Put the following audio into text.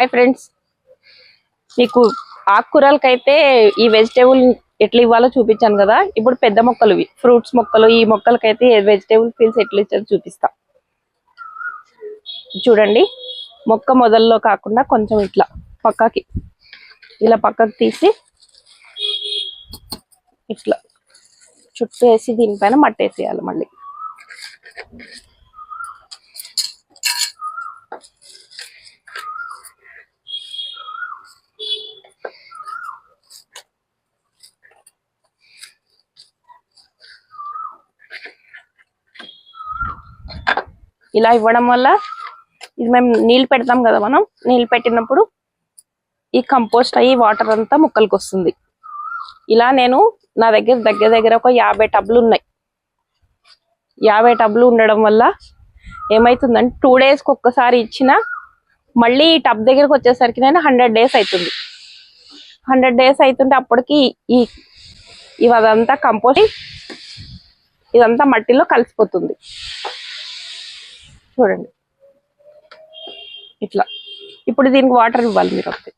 Hi friends, మీకు ఆకుకూరలకైతే ఈ vegetable ఎట్లా ఇవ్వాలో చూపించాను కదా. ఇప్పుడు పెద్ద మొక్కలు ఫ్రూట్స్ మొక్కలు, ఈ మొక్కలకైతే వెజిటేబుల్ ఫీల్స్ ఎట్లా ఇచ్చారో చూపిస్తా. చూడండి, మొక్క మొదల్లో కాకుండా కొంచెం ఇట్లా పక్కకి తీసి ఇట్లా చుట్టూ వేసి దీనిపైన మట్టేసేయాలి. మళ్ళీ ఇలా ఇవ్వడం వల్ల ఇది మేము నీళ్ళు పెడతాం కదా, మనం నీళ్ళు పెట్టినప్పుడు ఈ కంపోస్ట్ అయ్యి వాటర్ అంతా మొక్కలకు వస్తుంది. ఇలా నేను నా దగ్గర ఒక 50 టబ్లు ఉన్నాయి. 50 టబ్లు ఉండడం వల్ల ఏమైతుందంటే 2 డేస్కి ఒక్కసారి ఇచ్చిన మళ్ళీ ఈ టబ్ దగ్గరకు వచ్చేసరికి నేను 100 డేస్ అవుతుంది. 100 డేస్ అవుతుంటే అప్పటికి ఇదంతా కంపోస్ట్ ఇదంతా మట్టిలో కలిసిపోతుంది. చూడండి ఇట్లా. ఇప్పుడు దీనికి వాటర్ ఇవ్వాలి మీరు. ఒకటి